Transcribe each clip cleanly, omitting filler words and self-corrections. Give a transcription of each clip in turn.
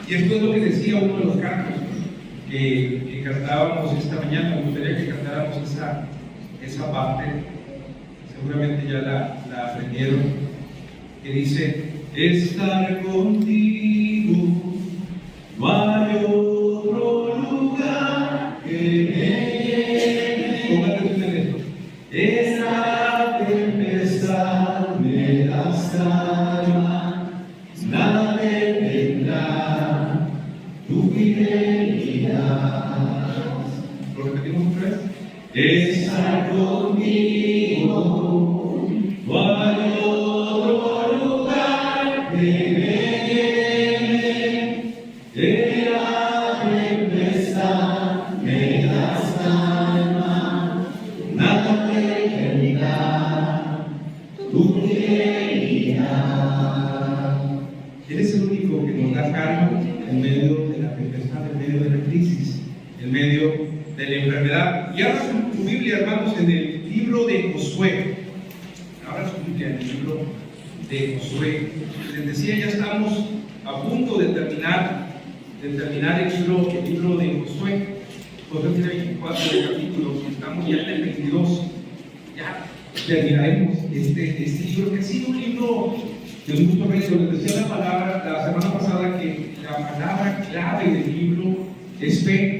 Y esto es lo que decía uno de los cantos que cantábamos esta mañana. Me gustaría que cantáramos esa parte, seguramente ya la aprendieron, que dice: estar contigo, no hay otro lugar que me llene. Ponga atención en esto. Esa tempestad me das calma, nada detendrá tu fidelidad. ¿Lo repetimos otra vez? Estar conmigo, no hay otro lugar que me llene. En la tempestad me das calma, nada detendrá tu fidelidad. Él es el único que nos da calma en medio de la tempestad, en medio de la crisis, en medio de la enfermedad. Y ahora su Biblia, hermanos, en el libro de Josué. Ahora su Biblia, en el libro de Josué. Les decía, ya estamos a punto de terminar el libro de Josué. Josué tiene 24 capítulos y estamos ya en el 22. Ya terminaremos este libro, que ha sido un libro de mucho reto. Les decía la semana pasada que la palabra clave del libro es fe.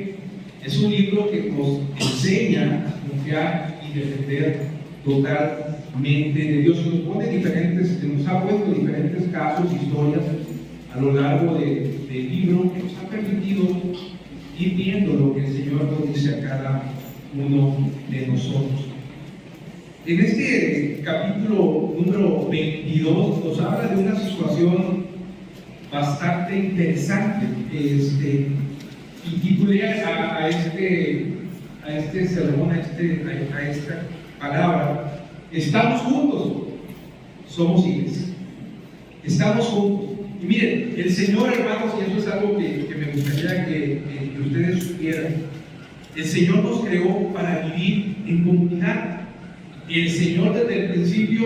Es un libro que nos enseña a confiar y depender totalmente de Dios. Nos ha puesto diferentes casos, historias a lo largo del libro, que nos ha permitido ir viendo lo que el Señor nos dice a cada uno de nosotros. En este capítulo número 22 nos habla de una situación bastante interesante. Y titulé a este sermón, a esta palabra: estamos juntos, somos iglesia. Estamos juntos. Y miren, el Señor, hermanos, y eso es algo que me gustaría que ustedes supieran, el Señor nos creó para vivir en comunidad. Y el Señor desde el principio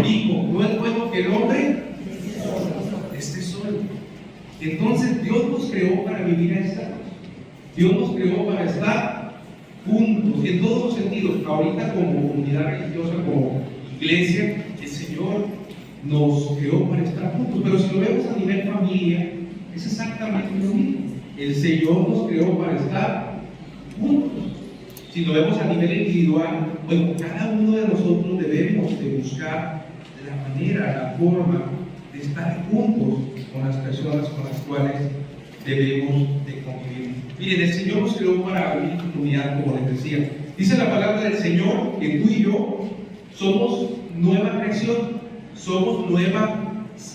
dijo: no es bueno que el hombre esté solo. Entonces Dios nos creó para vivir a esta. Dios nos creó para estar juntos en todos los sentidos. Ahorita como comunidad religiosa, como iglesia, el Señor nos creó para estar juntos. Pero si lo vemos a nivel familia, es exactamente lo mismo. El Señor nos creó para estar juntos. Si lo vemos a nivel individual, bueno, cada uno de nosotros debemos de buscar la manera, la forma de estar juntos con las personas con las cuales debemos de convivir. Miren, el Señor nos creó para vivir en comunidad, como les decía. Dice la palabra del Señor que tú y yo somos nueva creación, somos nuevas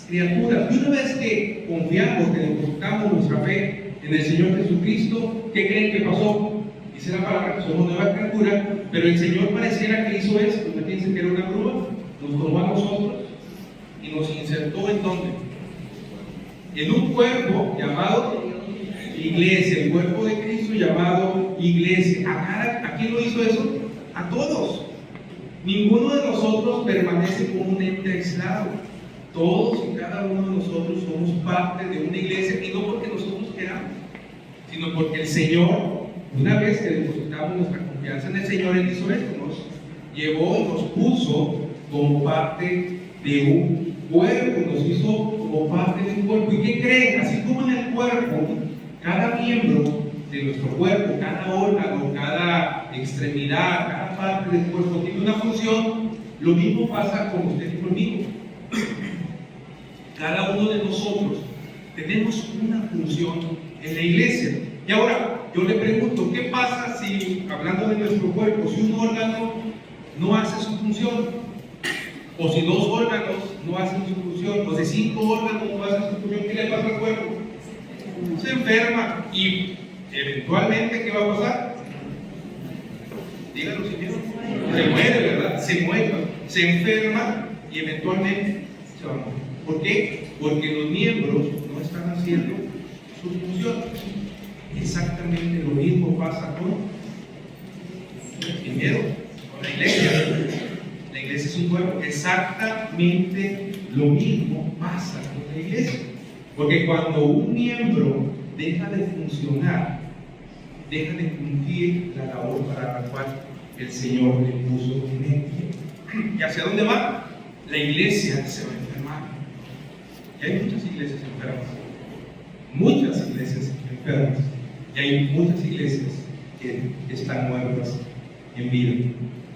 criaturas. Y una vez que confiamos, que depositamos nuestra fe en el Señor Jesucristo, ¿qué creen que pasó? Dice la palabra que somos nueva criatura, pero el Señor pareciera que hizo esto. ¿Me piensan que era una grúa? Nos tomó a nosotros y nos insertó en ¿dónde? En un cuerpo llamado iglesia, el cuerpo de Cristo llamado iglesia. ¿A quién lo hizo eso? A todos. Ninguno de nosotros permanece como un ente aislado. Todos y cada uno de nosotros somos parte de una iglesia, y no porque nosotros queramos, sino porque el Señor, una vez que depositamos nuestra confianza en el Señor, Él hizo esto: nos llevó y nos puso como parte de un cuerpo, nos hizo como parte de un cuerpo. ¿Y qué creen? Así como en el cuerpo, cada miembro de nuestro cuerpo, cada órgano, cada extremidad, cada parte del cuerpo tiene una función, lo mismo pasa con usted y conmigo. Cada uno de nosotros tenemos una función en la iglesia. Y ahora, yo le pregunto, ¿qué pasa si, hablando de nuestro cuerpo, si un órgano no hace su función? O si dos órganos no hacen su función, o si 5 órganos no hacen su función, ¿qué le pasa al cuerpo? Se enferma. Y eventualmente, ¿qué va a pasar? Díganlo si quieren. Se muere, ¿verdad? Se muere, se enferma y eventualmente se va a morir. ¿Por qué? Porque los miembros no están haciendo su función. Exactamente lo mismo pasa con la iglesia. La iglesia es un cuerpo. Exactamente lo mismo pasa con la iglesia. Porque cuando un miembro deja de funcionar, deja de cumplir la labor para la cual el Señor le puso en él. ¿Y hacia dónde va? La iglesia se va a enfermar. Y hay muchas iglesias enfermas. Muchas iglesias enfermas. Y hay muchas iglesias que están muertas en vida.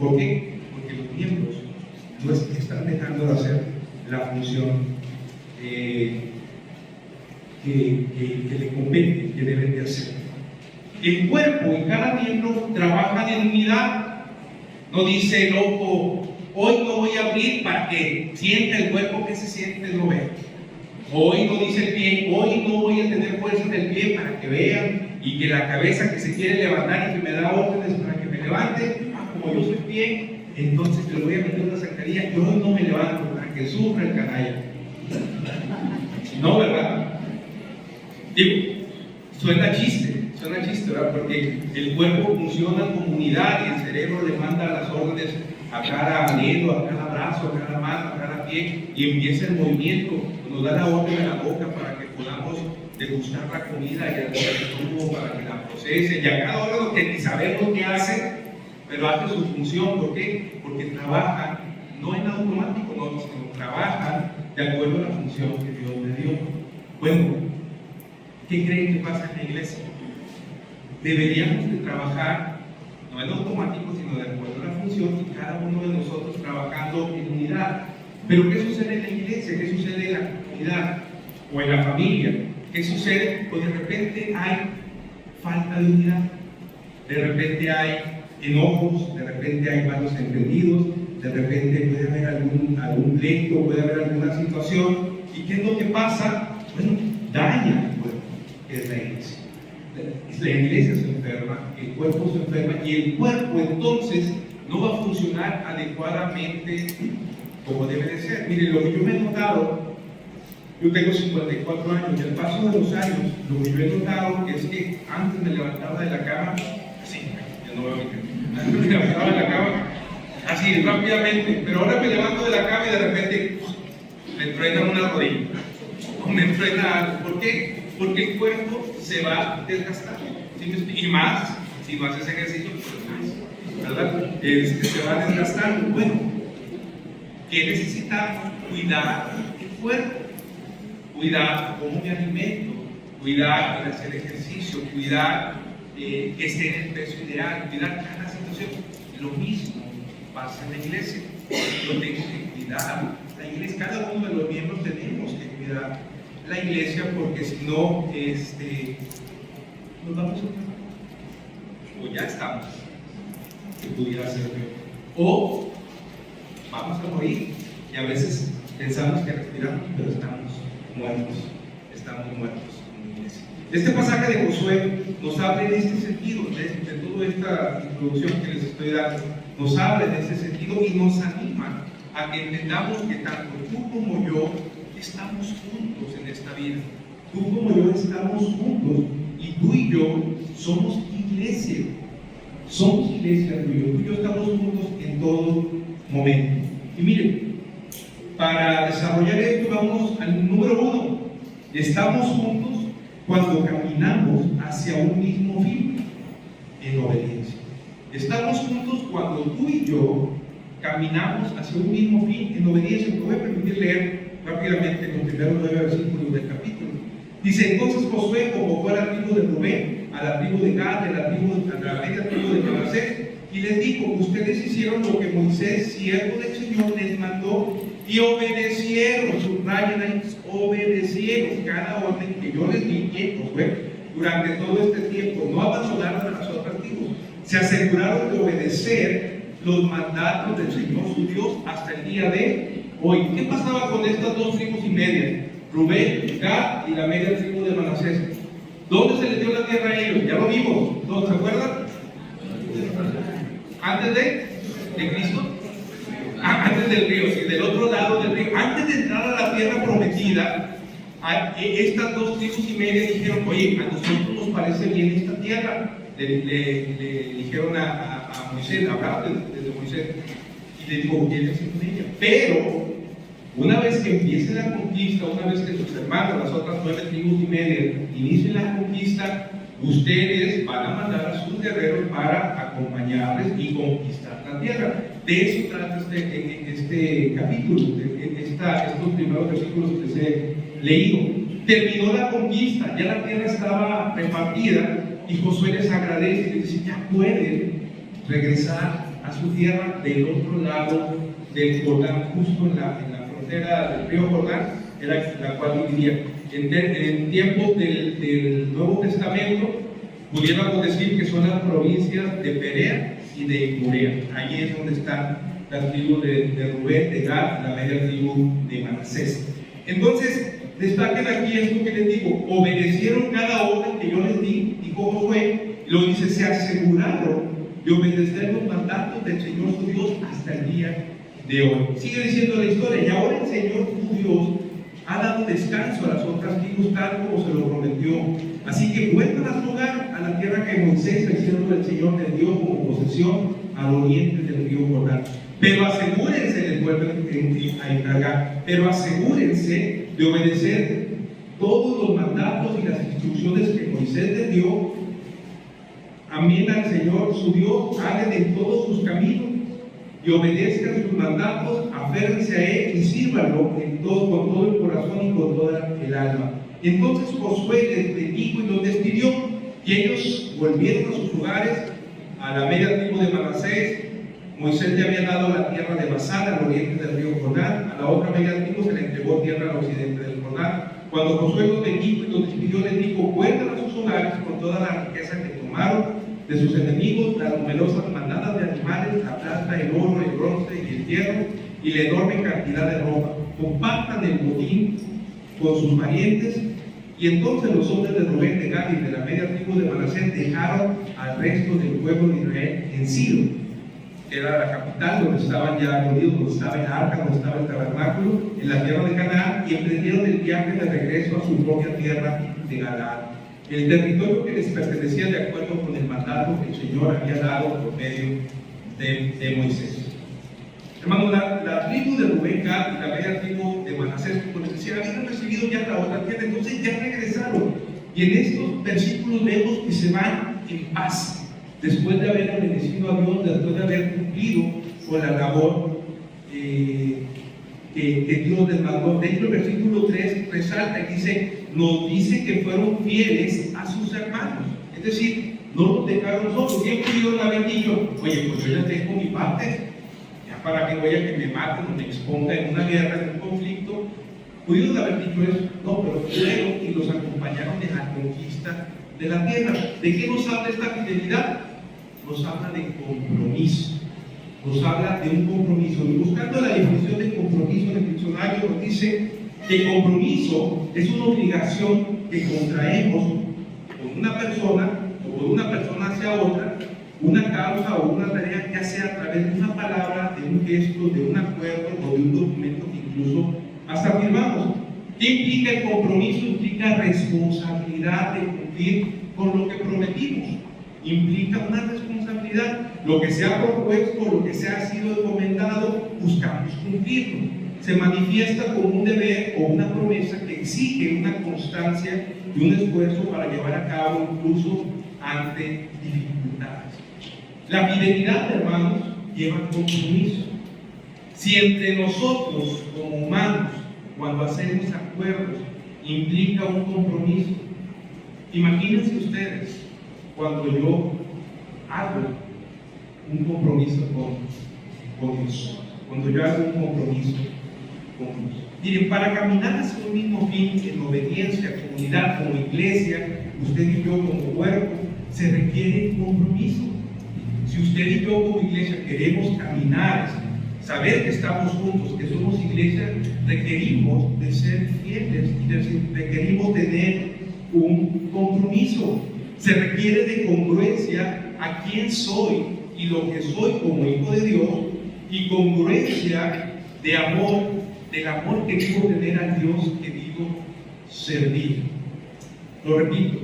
¿Por qué? Porque los miembros no están dejando de hacer la función que le compete, que deben de hacer. El cuerpo y cada miembro trabajan en unidad. No dice el ojo, hoy no voy a abrir para que sienta el cuerpo que se siente lo ve. Hoy no dice el pie, hoy no voy a tener fuerza en el pie para que vean, y que la cabeza que se quiere levantar y que me da órdenes para que me levante, como yo soy pie, entonces le voy a meter una zancadilla, yo no me levanto para que sufra el canalla. No, ¿verdad? Digo, suena chiste, ¿verdad? Porque el cuerpo funciona como unidad y el cerebro le manda las órdenes a cada dedo, a cada brazo, a cada mano, a cada pie, y empieza el movimiento, nos da la orden a la boca para que podamos degustar la comida y al estómago para que la procese, y a cada órgano que ni sabemos qué hace, pero hace su función. ¿Por qué? Porque trabajan no en automático, no, sino trabajan de acuerdo a la función que Dios le dio. Bueno, ¿qué creen que pasa en la iglesia? Deberíamos de trabajar no en automático, sino de acuerdo a la función, y cada uno de nosotros trabajando en unidad. Pero ¿qué sucede en la iglesia? ¿Qué sucede en la comunidad o en la familia? ¿Qué sucede? Pues de repente hay falta de unidad, de repente hay enojos, de repente hay malos entendidos, de repente puede haber algún pleito, puede haber alguna situación. ¿Y qué es lo que pasa? Bueno, daña el cuerpo, que es la iglesia. La iglesia se enferma, el cuerpo se enferma, y el cuerpo entonces no va a funcionar adecuadamente como debe de ser. Miren, lo que yo me he notado, yo tengo 54 años, y al paso de los años, lo que yo he notado es que antes me levantaba de la cama, así, ya no veo mi cara, antes me levantaba de la cama, así, rápidamente, pero ahora me levanto de la cama y de repente me truena una rodilla, o me truena algo. ¿Por qué? Porque el cuerpo se va desgastando, ¿sí? Y más, si no haces ejercicio, pues más, ¿verdad? Se va desgastando. Bueno, ¿qué necesitamos? Cuidar el cuerpo, cuidar cómo me alimento, cuidar el hacer ejercicio, cuidar que esté en el peso ideal, cuidar cada situación. Lo mismo pasa en la iglesia. Yo tengo que cuidar la iglesia, cada uno de los miembros tenemos que cuidar la iglesia, porque si no, nos vamos a enfermar, o ya estamos, que pudiera ser peor, o vamos a morir, y a veces pensamos que respiramos, pero estamos muertos como iglesia. Este pasaje de Josué nos habla en este sentido, de toda esta introducción que les estoy dando, nos habla en ese sentido y nos anima a que entendamos que tanto tú como yo estamos juntos en esta vida. Tú como yo estamos juntos, y tú y yo somos iglesia. Somos iglesia, tú y yo estamos juntos en todo momento. Y miren, para desarrollar esto vamos al número 1. Estamos juntos cuando caminamos hacia un mismo fin, en obediencia. Estamos juntos cuando tú y yo caminamos hacia un mismo fin en obediencia. Me voy a permitir leer rápidamente los primeros 9 versículos del capítulo. Dice: entonces Josué convocó a la tribu de Rubén, a la tribu de Gad, a la media tribu de Manasés, y les dijo: ustedes hicieron lo que Moisés, siervo del Señor, les mandó, y obedecieron. Subrayen ahí, obedecieron cada orden que yo les di en Josué durante todo este tiempo. No abandonaron a las otras tribus, se aseguraron de obedecer los mandatos del Señor su Dios hasta el día de hoy. ¿Qué pasaba con estas dos tribus y media? Rubén, Gad y la media tribu de Manasés. ¿Dónde se les dio la tierra a ellos? Ya lo vimos. ¿No se acuerdan? Antes de Cristo. Antes del río, sí, del otro lado del río. Antes de entrar a la tierra prometida, estas dos tribus y media dijeron: oye, a nosotros nos parece bien esta tierra. Le dijeron a Moisés, hablaron desde Moisés, y le dijo: ¿qué hacer con ella? Pero Una vez que empiece la conquista, una vez que sus hermanos, las otras 9 tribus y media, inicien la conquista, ustedes van a mandar a sus guerreros para acompañarles y conquistar la tierra. De eso trata este capítulo, estos primeros versículos que les he leído. Terminó la conquista, ya la tierra estaba repartida y Josué les agradece y les dice: ya pueden regresar a su tierra del otro lado del Jordán, justo en la frontera del río Jordán, era la cual dividía. En tiempos del Nuevo Testamento, pudiéramos decir que son las provincias de Perea y de Corea. Allí es donde están las tribus de Rubén, de Gad, la media tribu de Manasés. Entonces, destaquen aquí esto que les digo: obedecieron cada orden que yo les di, dijo Josué. Lo dice: se aseguraron de obedecer los mandatos del Señor su Dios hasta el día de hoy. Sigue diciendo la historia: y ahora el Señor tu Dios ha dado descanso a las otras tribus tal como se lo prometió. Así que vuelvan a su hogar, a la tierra que Moisés, el siervo del Señor, les dio como posesión al oriente del río Jordán. Pero asegúrense, les vuelven a encargar, pero asegúrense de obedecer todos los mandatos y las instrucciones que Moisés les dio. Amén al Señor su Dios, hagan en todos sus caminos y obedezcan sus mandatos, aférrense a Él y sírvanlo con todo el corazón y con toda el alma. Entonces Josué les bendijo y los despidió, y ellos volvieron a sus lugares, a la media tribu de Manasés. Moisés le había dado la tierra de Basán al oriente del río Jordán, a la otra media tribu se le entregó tierra al occidente del Jordán. Cuando Josué los bendijo y los despidió, les dijo: vuelvan a sus hogares con toda la riqueza que tomaron de sus enemigos, las numerosas manadas de animales, la plata, el oro, el bronce y el hierro, y la enorme cantidad de ropa. Compartan el botín con sus parientes. Y entonces los hombres de Rubén, de Gad y de la media tribu de Manasés dejaron al resto del pueblo de Israel en Silo, que era la capital donde estaban ya reunidos, donde estaba el arca, donde estaba el tabernáculo, en la tierra de Canaán, y emprendieron el viaje de regreso a su propia tierra de Galaad, el territorio que les pertenecía de acuerdo con el mandato que el Señor había dado por medio de Moisés. Hermanos, la tribu de Rubén, Gad y la media tribu de Manasés, como les decía, habían recibido ya la otra tierra, entonces ya regresaron. Y en estos versículos vemos que se van en paz, después de haber obedecido a Dios, después de haber cumplido con la labor que Dios les mandó. De hecho, el versículo 3 resalta y nos dice que fueron fieles a sus hermanos, es decir, no los dejaron solos. Siempre Dios haber dicho: oye, pues yo ya tengo mi parte, ya para que vaya que me maten o me exponga en una guerra, en un conflicto. Pudieron haber dicho eso, no, pero fueron y los acompañaron en la conquista de la tierra. ¿De qué nos habla esta fidelidad? Nos habla de compromiso, nos habla de un compromiso. Y buscando la definición de compromiso en el diccionario, nos dice que compromiso es una obligación que contraemos con una persona o con una persona hacia otra, una causa o una tarea, ya sea a través de una palabra, de un gesto, de un acuerdo o de un documento que incluso hasta firmamos. ¿Qué implica el compromiso? Implica responsabilidad de cumplir con lo que prometimos. Implica una responsabilidad. Lo que se ha propuesto, lo que se ha sido encomendado, buscamos cumplirlo. Se manifiesta como un deber o una promesa que exige una constancia y un esfuerzo para llevar a cabo, incluso ante dificultades. La fidelidad, hermanos, lleva compromiso. Si entre nosotros, como humanos, cuando hacemos acuerdos, implica un compromiso, imagínense ustedes cuando yo hago un compromiso con Dios, cuando yo hago un compromiso con Dios. Miren, para caminar hacia un mismo fin, en obediencia, comunidad, como iglesia, usted y yo como cuerpo, se requiere compromiso. Si usted y yo como iglesia queremos caminar, saber que estamos juntos, que somos iglesia, requerimos de ser fieles y requerimos tener un compromiso. Se requiere de congruencia a quién soy y lo que soy como hijo de Dios, y congruencia de amor, del amor que digo tener al Dios que digo servir. Lo repito,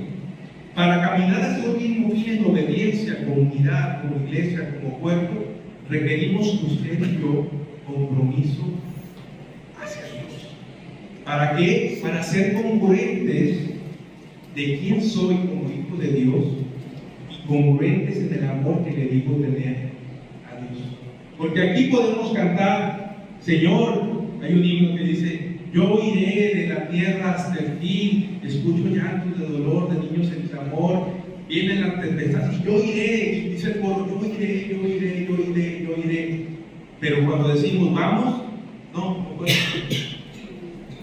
para caminar hacia un mismo fin en obediencia, comunidad, como iglesia, como cuerpo, requerimos usted y yo compromiso hacia ¿Para qué? Para ser congruentes de quién soy como hijo de Dios y congruentes en el amor que le digo tener a Dios. Porque aquí podemos cantar, Señor, hay un himno que dice, yo iré de la tierra hasta el fin, escucho llantos de dolor de niños en clamor, vienen las tempestades y yo iré, y dice el coro, yo iré, yo iré, yo iré, yo iré. Pero cuando decimos vamos, no puedo,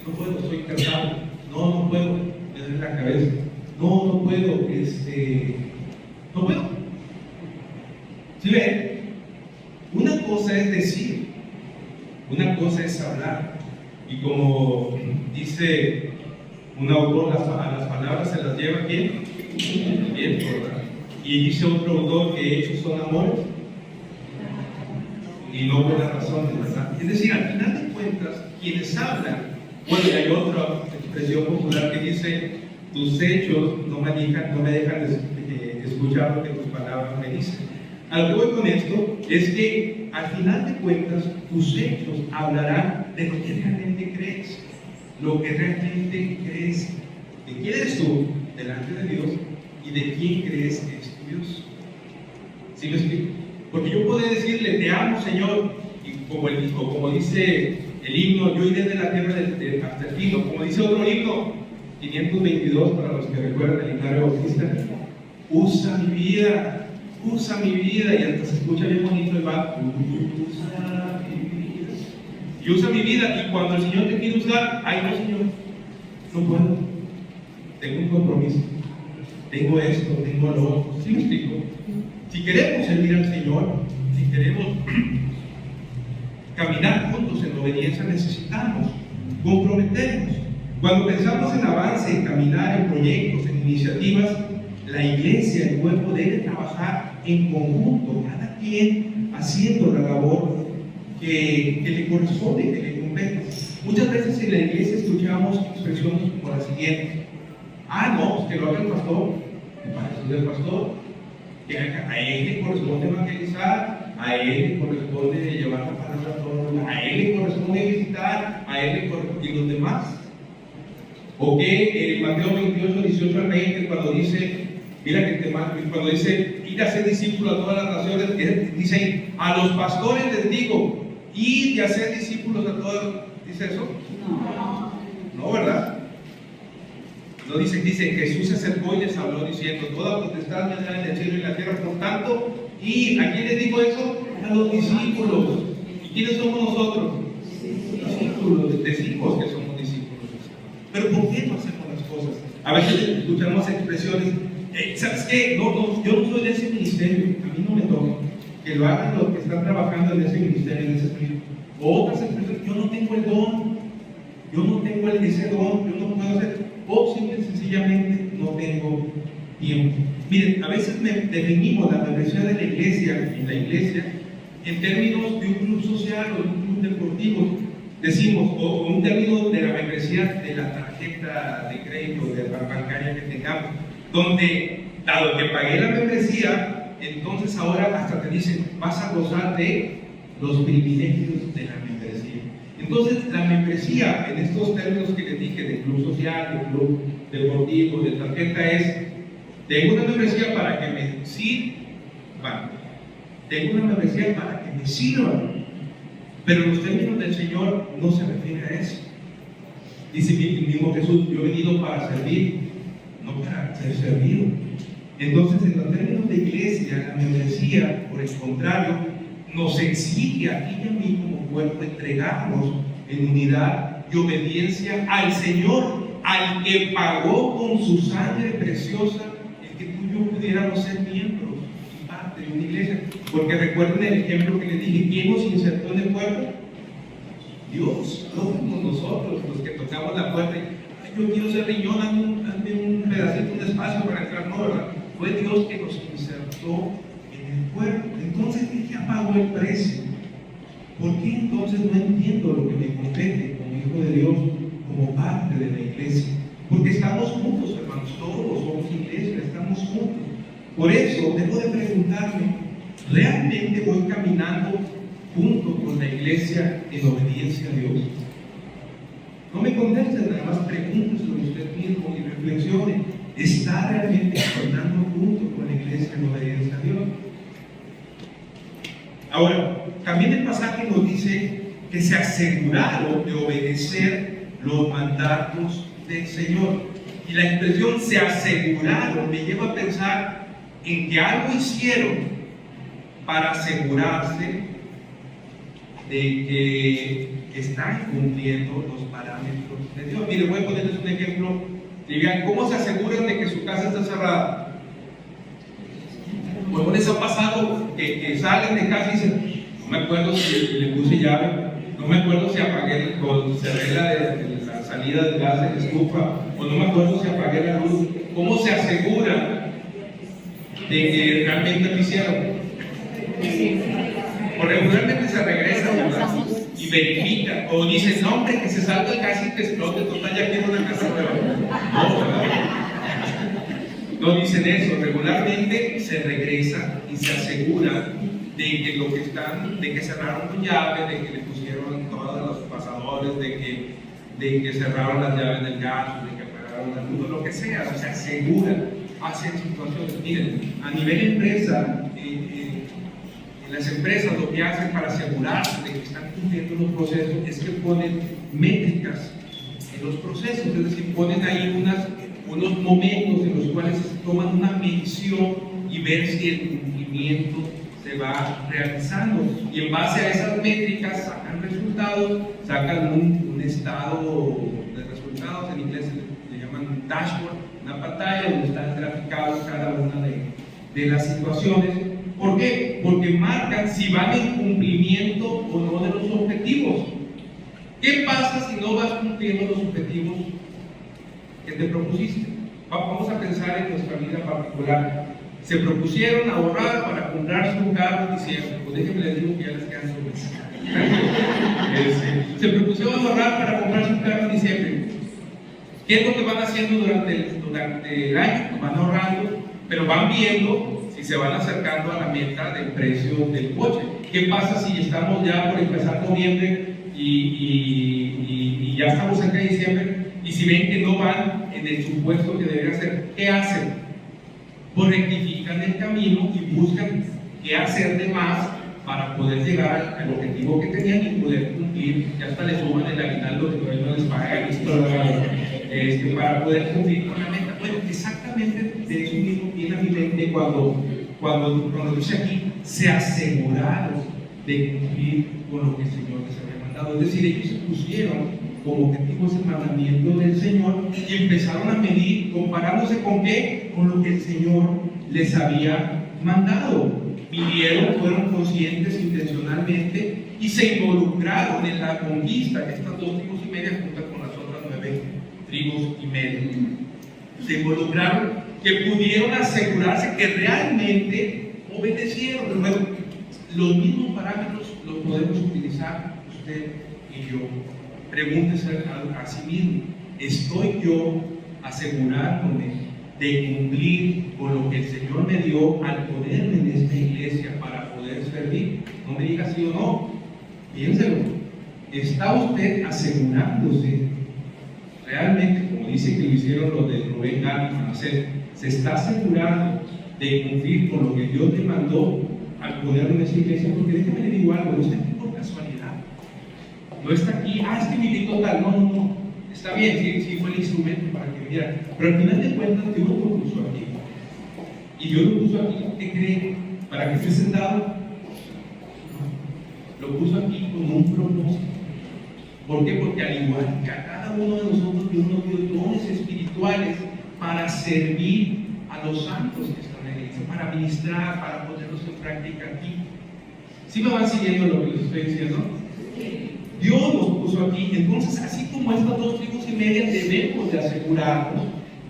no puedo, estoy cansado, no puedo, me duele la cabeza, no puedo, no puedo. ¿Sí ven? Una cosa es decir, una cosa es hablar, y como dice un autor, a las palabras se las lleva ¿quién? Bien, ¿verdad? Y dice otro autor que hechos son amores y no buenas razones, ¿verdad? Es decir, al final de cuentas, quienes hablan, bueno, y hay otra expresión popular que dice, tus hechos no me dejan de escuchar lo que tus palabras me dicen. A lo que voy con esto es que al final de cuentas tus hechos hablarán de lo que realmente crees, lo que realmente crees, de quién eres tú delante de Dios y de quién crees que es tu Dios. ¿Sí me explico? Porque yo puedo decirle, te amo Señor, y como dice el himno, yo iré de la tierra hasta el fin, como dice otro himno, 522 para los que recuerdan el himnario bautista, usa mi vida, y hasta se escucha bien bonito el bajo, usa mi vida, y usa mi vida, y cuando el Señor te quiere usar, ay no Señor, no puedo, tengo un compromiso, tengo esto, tengo lo otro. ¿Sí me explico? Si queremos servir al Señor, si queremos caminar juntos en obediencia, necesitamos comprometernos. Cuando pensamos en avance, en caminar, en proyectos, en iniciativas, la iglesia, el cuerpo debe trabajar en conjunto, cada quien haciendo la labor que le corresponde, que le compete. Muchas veces en la iglesia escuchamos expresiones como la siguiente: no, que lo haga el pastor, para eso es del pastor, que a él le corresponde evangelizar, a él le corresponde llevar la palabra a todos, a él le corresponde visitar, a él le corresponde, y los demás. O que Mateo 28, 18 al 20, cuando dice, mira que cuando dice, ir a ser discípulo a todas las naciones, dice ahí, a los pastores les digo, ir y hacer discípulos a todas, ¿dice eso? No, ¿verdad? No dice Jesús se acercó y les habló diciendo, toda potestad me da en el cielo y en la tierra, por tanto, y ¿a quién les dijo eso? A los discípulos. ¿Y quiénes somos nosotros? Discípulos, decimos que somos discípulos. Pero ¿por qué no hacemos las cosas? A veces escuchamos expresiones, ¿sabes qué? Yo no soy de ese ministerio, a mí no me toca. Que lo hagan los que están trabajando en ese ministerio, en ese espíritu. O otras expresiones, yo no tengo el don, yo no tengo ese don, yo no puedo hacer, o sencillamente no tengo tiempo. Miren, a veces definimos la membresía de la iglesia, en términos de un club social o de un club deportivo. Decimos, o un término de la membresía de la tarjeta de crédito, de la bancaria que tengamos, donde, dado que pagué la membresía, entonces ahora hasta te dicen, vas a gozar de los privilegios de la membresía. Entonces, la membresía, en estos términos que les dije, de club social, de club deportivo, de tarjeta, es, tengo una membresía para que me sirvan, tengo una membresía para que me sirvan. Pero los términos del Señor no se refiere a eso. Dice el mismo Jesús, yo he venido para servir, no para ser servido. Entonces, en los términos de iglesia, la membresía, por el contrario, nos exige a ti y a mí como cuerpo entregarnos en unidad y obediencia al Señor, al que pagó con su sangre preciosa el que tú y yo pudiéramos ser miembros y parte de una iglesia. Porque recuerden el ejemplo que les dije, ¿quién nos insertó en el cuerpo? Dios, no fuimos nosotros los que tocamos la puerta y yo quiero ser riñón, hazme un pedacito, un espacio para entrar, no, ¿verdad? Fue Dios que nos insertó en el cuerpo. Entonces Él ya pagó el precio. ¿Por qué entonces no entiendo lo que me compete como hijo de Dios, como parte de la iglesia? Porque estamos juntos, hermanos, todos somos iglesia, estamos juntos. Por eso debo de preguntarme, ¿realmente voy caminando junto con la iglesia en obediencia a Dios? No me contesten, nada más pregúnteselo usted mismo y reflexione. ¿Está realmente caminando junto con la iglesia en obediencia a Dios? Ahora, también el pasaje nos dice que se aseguraron de obedecer los mandatos del Señor. Y la expresión se aseguraron me lleva a pensar en que algo hicieron para asegurarse de que están cumpliendo los parámetros de Dios. Mire, voy a ponerles un ejemplo. Digan, ¿cómo se aseguran de que su casa está cerrada? Pues les ha pasado que salen de casa y dicen, no me acuerdo si le puse llave, no me acuerdo si apagué o cerré la salida del gas de la estufa, o no me acuerdo si apagué la luz. ¿Cómo se asegura de que realmente lo hicieron? Por regularmente se regresa, ¿verdad? Y verifica, o dicen, no hombre, que se salga el gas y te explote, total ya quiero una casa nueva. No, ¿verdad? No dicen eso, regularmente se regresa y se asegura de que lo que están, de que cerraron con llave, de que le pusieron todos los pasadores, de que cerraron las llaves del gas, de que apagaron la luz, lo que sea, se aseguran, hacen situaciones. Miren, a nivel empresa, en las empresas lo que hacen para asegurarse de que están cumpliendo los procesos es que ponen métricas en los procesos, es decir, ponen ahí unos momentos en los cuales se toman una medición y ver si el cumplimiento se va realizando, y en base a esas métricas sacan resultados, sacan un estado de resultados, en inglés le llaman dashboard, una pantalla donde están graficados cada una de las situaciones. ¿Por qué? Porque marcan si van en cumplimiento o no de los objetivos. ¿Qué pasa si no vas cumpliendo los objetivos que te propusiste? Vamos a pensar en nuestra vida particular. Se propusieron ahorrar para comprarse un carro en diciembre. Pues déjenme les digo que ya les quedan sobres. Se propusieron ahorrar para comprarse un carro en diciembre. ¿Qué es lo que van haciendo durante el año? Pues van ahorrando, pero van viendo si se van acercando a la meta del precio del coche. ¿Qué pasa si estamos ya por empezar noviembre y ya estamos cerca de diciembre? Y si ven que no van en el supuesto que debería ser, ¿qué hacen? Pues rectifican el camino y buscan qué hacer de más para poder llegar al objetivo que tenían y poder cumplir, y hasta les suman el aguinaldo que todavía no les pagan, para poder cumplir con la meta. Bueno, exactamente de eso mismo viene a mi mente cuando dice aquí, se aseguraron de cumplir con lo que el Señor les había mandado. Es decir, ellos se pusieron como objetivo ese mandamiento del Señor y empezaron a medir, comparándose con qué, con lo que el Señor les había mandado. Vivieron, fueron conscientes intencionalmente y se involucraron en la conquista de estas 2 tribus y media junto con las otras 9 tribus y media. Se involucraron, que pudieron asegurarse que realmente obedecieron. Luego, los mismos parámetros los podemos utilizar usted y yo. Pregúntese a sí mismo, ¿estoy yo asegurándome de cumplir con lo que el Señor me dio al ponerme en esta iglesia para poder servir? No me diga sí o no, piénselo. ¿Está usted asegurándose realmente, como dice que lo hicieron los de Rubén, Gad y Manasés, se está asegurando de cumplir con lo que Dios le mandó al ponerme en esta iglesia? Porque déjeme le digo algo, no está aquí por casualidad. No está aquí, es que me invitó tal, no. Está bien, sí fue el instrumento para que viniera. Pero al final de cuentas, Dios lo puso aquí. Y Dios lo puso aquí, ¿qué cree? ¿Para que esté sentado? Lo puso aquí con un propósito. ¿Por qué? Porque al igual que a cada uno de nosotros, Dios nos dio dones espirituales para servir a los santos que están en la iglesia, para ministrar, para ponerlos en práctica aquí. ¿Sí me van siguiendo lo que les estoy diciendo? Dios nos puso aquí. Entonces, así como estas 2 tribus y media, debemos de asegurarnos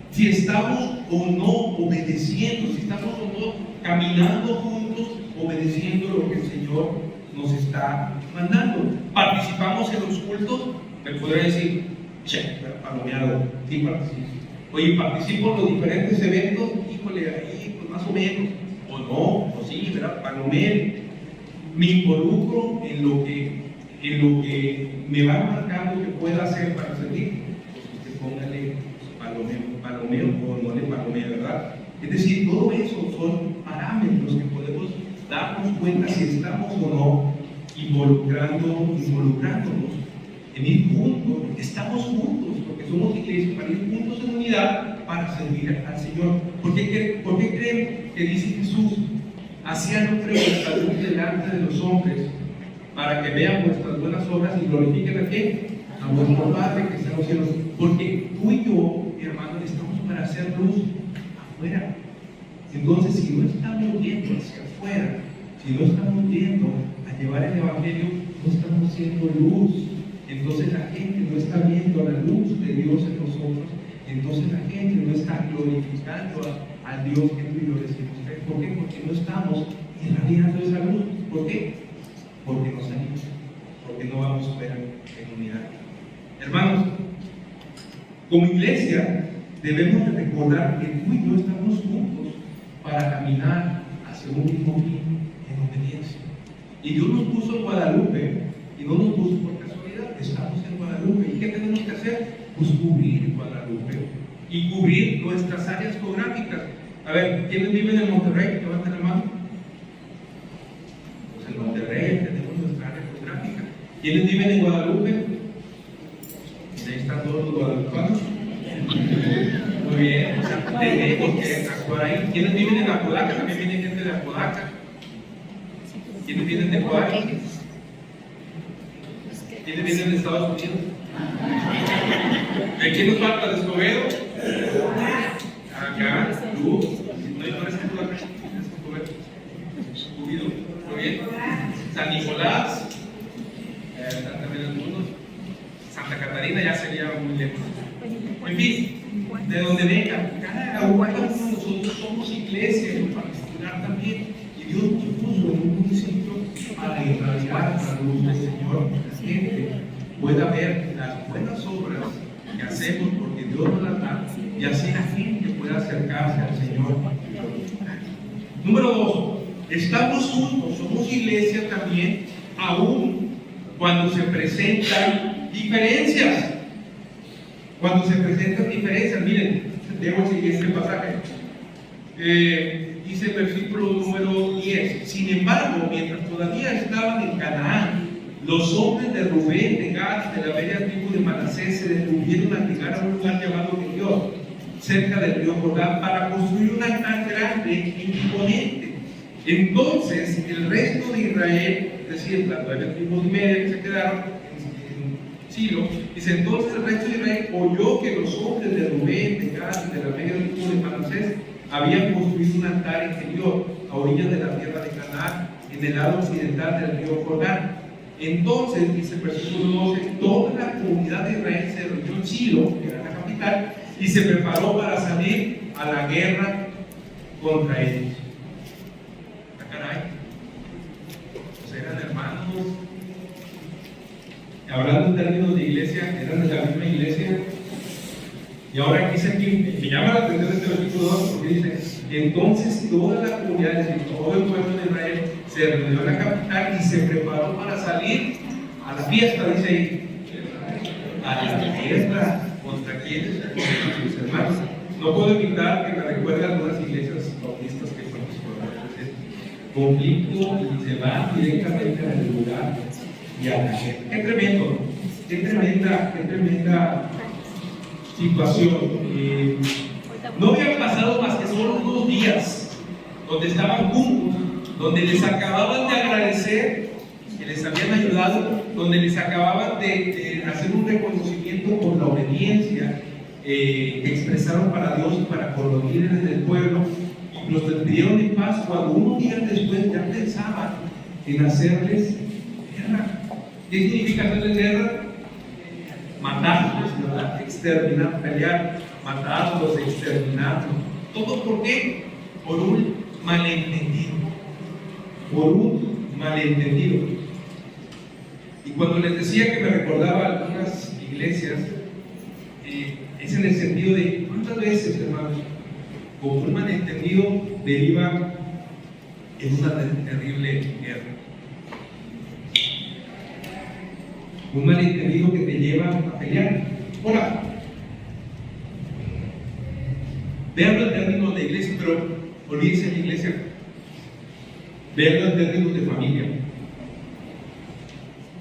si estamos o no obedeciendo, si estamos o no caminando juntos, obedeciendo lo que el Señor nos está mandando. Participamos en los cultos, me podría decir, palomeado, sí participo. Oye, participo en los diferentes eventos, híjole, ahí pues más o menos, o no, o sí, ¿verdad? Palomé. Me involucro en en lo que me va marcando que pueda hacer para servir, pues usted póngale palomeo o no le palomeo, ¿verdad? Es decir, todo eso son parámetros que podemos darnos cuenta si estamos o no involucrándonos en ir juntos, porque estamos juntos, porque somos iglesia, para ir juntos en unidad para servir al Señor. ¿Por qué creen que dice Jesús? Así alumbre vuestra luz delante de los hombres, para que vean vuestras buenas obras y glorifiquen ¿a qué? A vuestro Padre que está en los cielos. Porque tú y yo, hermanos, estamos para hacer luz afuera. Entonces, si no estamos yendo hacia afuera, si no estamos yendo a llevar el Evangelio, no estamos siendo luz. Entonces la gente no está viendo la luz de Dios en nosotros. Entonces la gente no está glorificando al Dios que tú y yo decimos. ¿Por qué? Porque no estamos irradiando esa luz. ¿Por qué? Porque no salimos, porque no vamos fuera en unidad. Hermanos, como iglesia debemos de recordar que tú y yo estamos juntos para caminar hacia un mismo fin en obediencia. Y Dios nos puso en Guadalupe y no nos puso por casualidad. Estamos en Guadalupe. ¿Y qué tenemos que hacer? Pues cubrir Guadalupe y cubrir nuestras áreas geográficas. A ver, ¿quiénes viven en Monterrey? Levanten la mano. Pues en Monterrey tenemos nuestra área geográfica. ¿Quiénes viven en Guadalupe? Ahí están todos los guadalupanos. Muy bien, o sea, tenemos que actuar ahí. ¿Quiénes viven en Apodaca? También viene gente de Apodaca. ¿Quiénes vienen de Apodaca? ¿Quiénes vienen de Estados Unidos? ¿De quién nos falta? ¿De Escobedo? Acá, Luz. No hay parece que tú es Escobedo. Muy bien. San Nicolás. Están también algunos. Santa Catarina ya sería muy lejos. En fin, de donde vengan, cada uno de nosotros somos iglesia para estudiar también. Y Dios nos puso en un municipio para irradiar la luz del Señor. La gente pueda ver las buenas obras que hacemos porque Dios nos las da y así la gente pueda acercarse al Señor. Número 2, estamos juntos, somos iglesia también, aún cuando se presentan diferencias. Cuando se presentan diferencias, miren, tengo el siguiente pasaje. Dice el versículo número 10. Sin embargo, mientras todavía estaban en Canaán, los hombres de Rubén, de Gad, de la media tribu de Manasés, se detuvieron a llegar a un lugar llamado Geliot, cerca del río Jordán, para construir un altar grande e imponente. Entonces, el resto de Israel, es decir, las 9 tribus y media que se quedaron en Silo, dice, entonces el resto de Israel oyó que los hombres de Rubén, de Gad y de la media tribu de Manasés habían construido un altar en Geliot, a orillas de la tierra de Canaán, en el lado occidental del río Jordán. Entonces, dice el versículo 12, toda la comunidad de Israel se reunió en Silo, que era la capital, y se preparó para salir a la guerra contra ellos. ¡Ah, caray! Pues eran hermanos, hablando en términos de iglesia, eran de la misma iglesia. Y ahora dice aquí, me llama la atención este versículo 2 porque dice, entonces toda la comunidad, es decir, todo el pueblo de Israel se reunió en la capital y se preparó para salir a la fiesta, dice ahí. A la fiesta. ¿Contra quiénes? Contra sus hermanos. No puedo evitar que me recuerde a algunas iglesias bautistas que son conflicto y se va directamente al lugar y a la gente. Qué tremendo, qué tremenda situación. No habían pasado más que solo unos días donde estaban juntos, donde les acababan de agradecer que les habían ayudado, donde les acababan de hacer un reconocimiento por la obediencia que expresaron para Dios y para con los líderes del pueblo, y los pidieron en paz cuando unos días después ya pensaban en hacerles guerra. ¿Qué significa hacerles guerra? Matarlos, ¿verdad? Exterminar, pelear, matarlos, exterminarlos. ¿Todo por qué? Por un malentendido. Por un malentendido. Y cuando les decía que me recordaba algunas iglesias, es en el sentido de cuántas veces, hermanos, con un malentendido deriva en una terrible guerra. un malentendido que te lleva a pelear. Ahora, veanlo en términos de iglesia, pero olvídense de la iglesia. Veanlo en términos de familia.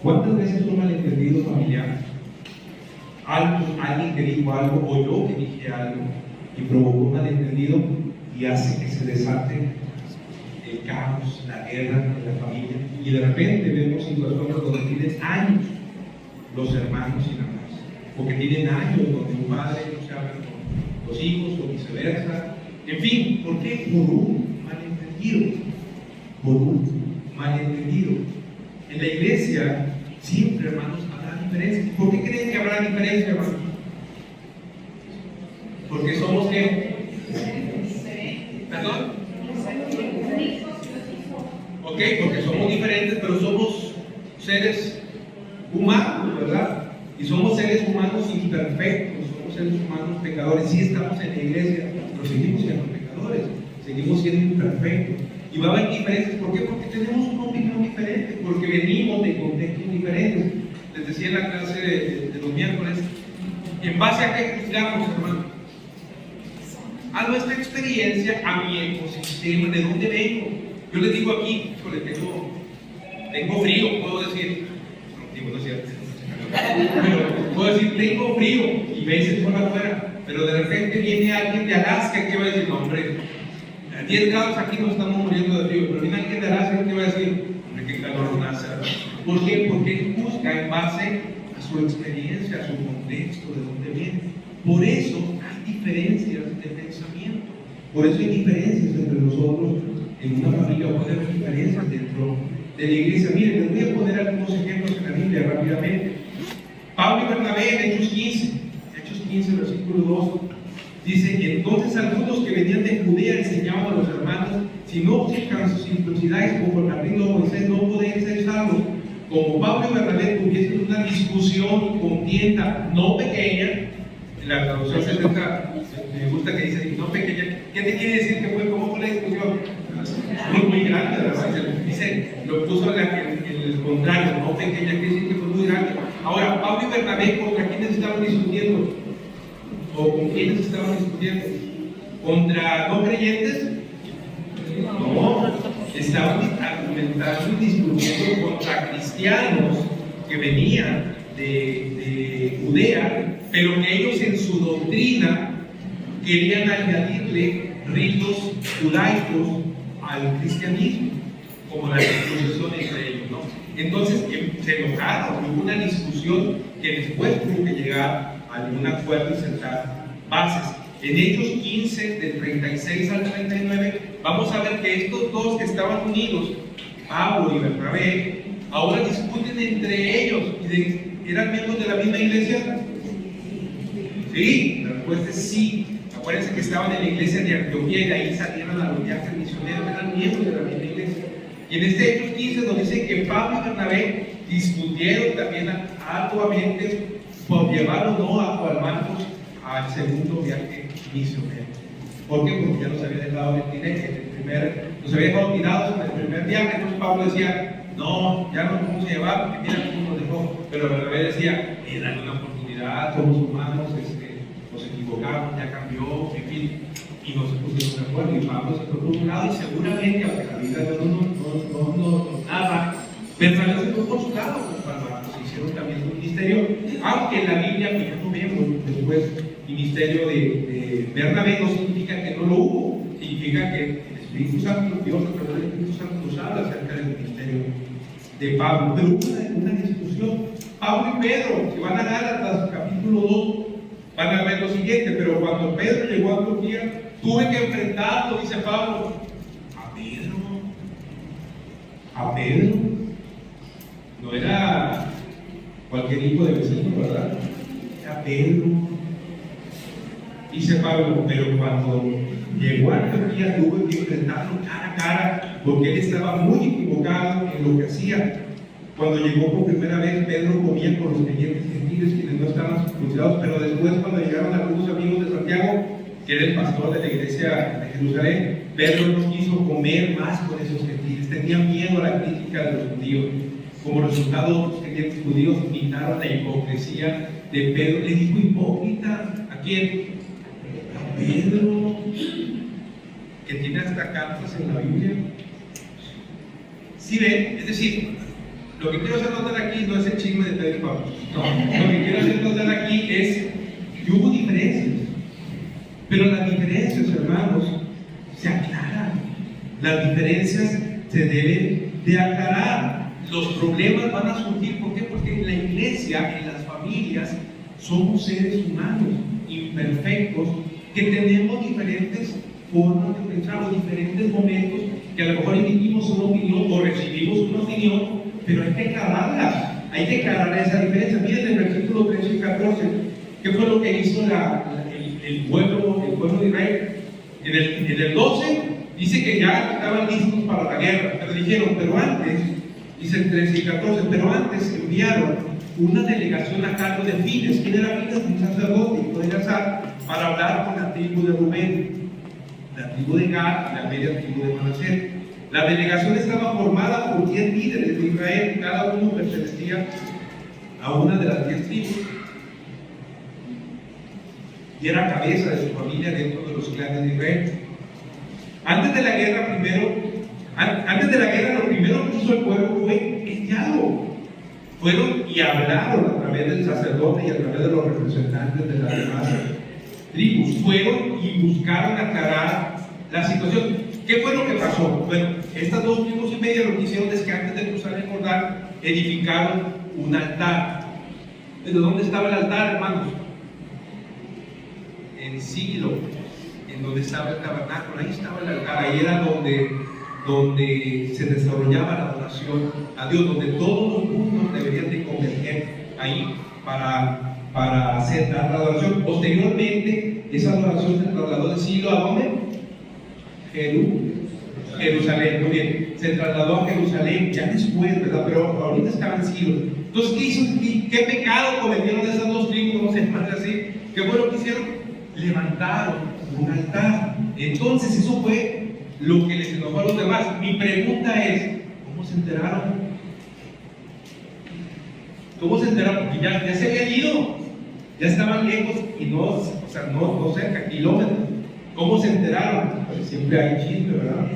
¿Cuántas veces un malentendido familiar? Alguien que dijo algo, o yo que dije algo, y provocó un malentendido y hace que se desate el caos, la guerra en la familia. Y de repente vemos situaciones donde tienen años los hermanos sin hablarse, porque tienen años donde un padre no se habla con los hijos o viceversa. En fin, ¿por qué? Por un malentendido. Por un malentendido. En la iglesia siempre, hermanos, habrá diferencias. ¿Por qué creen que habrá diferencias, hermanos? Porque somos ¿qué? ¿Perdón? Ok, porque somos diferentes, pero somos seres humanos, ¿verdad? Y somos seres humanos imperfectos, somos seres humanos pecadores. Sí estamos en la iglesia, pero seguimos siendo pecadores, seguimos siendo imperfectos. Y va a haber diferencias. ¿Por qué? Porque tenemos una opinión diferente, porque venimos de contextos diferentes. Les decía en la clase de los miércoles, ¿en base a qué juzgamos, hermano? A nuestra experiencia, a mi ecosistema, ¿de dónde vengo? Yo les digo aquí, tengo frío, puedo decir, no es cierto, pero puedo decir, tengo frío, y me dicen por afuera, pero de repente viene alguien de Alaska, ¿qué va a decir? No, hombre, a 10 grados aquí nos estamos muriendo de frío, pero viene alguien de Alaska, ¿qué va a decir? Hombre, qué calor nace. ¿Por qué? Porque él juzga en base a su experiencia, a su contexto, de dónde viene. Por eso hay diferencias de pensamiento, por eso hay diferencias entre nosotros. En una familia puede haber diferencias dentro de la iglesia. Miren, les voy a poner algunos ejemplos en la Biblia rápidamente. Pablo y Bernabé en Hechos 15, versículo 2, dice: entonces algunos que venían de Judea enseñaban a los hermanos: si no os circuncidáis conforme al rito de Moisés, no podéis ser salvos. Como Pablo y Bernabé tuviesen una discusión y contienda no pequeña, en la traducción 70 me gusta que dice no pequeña. ¿Qué te quiere decir que fue? ¿Cómo fue la discusión? Muy grande, ¿verdad? Dice, lo puso en el contrario, no pequeña, quiere decir que fue muy grande. Ahora, Pablo y Bernabé, ¿contra quiénes estaban discutiendo? ¿O con quiénes estaban discutiendo? ¿Contra no creyentes? No, estaban argumentando y discutiendo contra cristianos que venían de Judea, pero que ellos en su doctrina querían añadirle ritos judaicos al cristianismo, como la circuncisión entre ellos, ¿no? Entonces se enojaron, hubo una discusión que después tuvo que llegar a un acuerdo y sentar bases. En Hechos 15, del 36 al 39, vamos a ver que estos dos que estaban unidos, Pablo y Bernabé, ahora discuten entre ellos. ¿Eran miembros de la misma iglesia? Sí, la respuesta es sí. Acuérdense que estaban en la iglesia de Antioquía y de ahí salieron a los viajes misioneros, eran miembros de la misma iglesia. Y en este Hechos 15 nos dice que Pablo y Bernabé discutieron también arduamente por llevar o no a Marcos al segundo viaje misionero. ¿Por qué? Porque ya los había dejado los había dejado tirados en el primer viaje. Entonces Pablo decía: no, ya no nos vamos a llevar porque mira cómo nos dejó. Pero Bernabé decía: dale una oportunidad, somos humanos, nos equivocamos, ya cambió, en fin. Y no se pusieron de acuerdo, y Pablo se fue por un lado, y seguramente, aunque la Biblia no narra, Bernabé se fue por su lado, cuando se hicieron también su ministerio, aunque en la Biblia, pues ya no vemos después, ministerio de Bernabé no significa que no lo hubo, significa que el Espíritu Santo, Dios a través del Espíritu Santo nos habla acerca del ministerio de Pablo. Pero hubo una discusión. Pablo y Pedro, si van a Gálatas capítulo 2, van a ver lo siguiente: pero cuando Pedro llegó a Antioquía, tuve que enfrentarlo, dice Pablo, a Pedro. No era cualquier hijo de vecino, ¿verdad? Era Pedro. Dice Pablo: pero cuando llegó a Antioquía, tuve que enfrentarlo cara a cara, porque él estaba muy equivocado en lo que hacía. Cuando llegó por primera vez, Pedro comía con los creyentes gentiles, quienes no estaban circuncidados, pero después, cuando llegaron algunos amigos de Santiago, que era el pastor de la iglesia de Jerusalén, Pedro no quiso comer más con esos gentiles, tenía miedo a la crítica de los judíos. Como resultado, creyentes judíos imitaron la hipocresía de Pedro. Le dijo hipócrita. ¿A quién? A Pedro, que tiene hasta cartas en la Biblia. ¿Sí ven? Es decir, lo que quiero hacer notar aquí no es el chisme de Pedro y Pablo. No, lo que quiero hacer notar aquí es que hubo diferencias. Pero las diferencias, hermanos, se aclaran. Las diferencias se deben de aclarar. Los problemas van a surgir. ¿Por qué? Porque en la iglesia, en las familias, somos seres humanos, imperfectos, que tenemos diferentes formas de pensar o diferentes momentos, que a lo mejor emitimos una opinión o recibimos una opinión, pero hay que aclararla, hay que aclarar esa diferencia. Miren el versículo 13 y 14, ¿qué fue lo que hizo el pueblo de Israel? En el 12 dice que ya estaban listos para la guerra, pero dijeron, pero antes, dice el 13 y 14, pero antes enviaron una delegación a cargo de Fines. ¿Quién era Fines? Un sacerdote, hijo de Eleazar, para hablar con la tribu de Rubén, la tribu de Gad y la media tribu de Manasés. La delegación estaba formada por 10 líderes de Israel, cada uno pertenecía a una de las 10 tribus y era cabeza de su familia dentro de los clanes de Israel. Antes de la guerra, lo primero que hizo el pueblo fue el diálogo. Fueron y hablaron a través del sacerdote y a través de los representantes de las demás tribus. Fueron y buscaron aclarar la situación. ¿Qué fue lo que pasó? Bueno, estas 2 tribus y media lo que hicieron es que antes de cruzar el Jordán edificaron un altar. ¿Pero dónde estaba el altar, hermanos? En Silo, en donde estaba el tabernáculo. Ahí estaba el altar. Ahí era donde se desarrollaba la adoración a Dios, donde todos los puntos deberían de converger ahí para hacer la adoración. Posteriormente, esa adoración se trasladó de Silo ¿a dónde? Jerusalén, muy bien. Se trasladó a Jerusalén ya después, ¿verdad? Pero ahorita estaba en Silo. Entonces, ¿qué hizo? ¿Qué pecado cometieron esas 2 tribus? No sé más así. ¿Qué fue lo que hicieron? Levantaron un altar. Entonces, eso fue lo que les enojó a los demás. Mi pregunta es, ¿cómo se enteraron? ¿Cómo se enteraron? Porque ya se habían ido, ya estaban lejos y no cerca, kilómetros. ¿Cómo se enteraron? Pues siempre hay chisme, ¿verdad?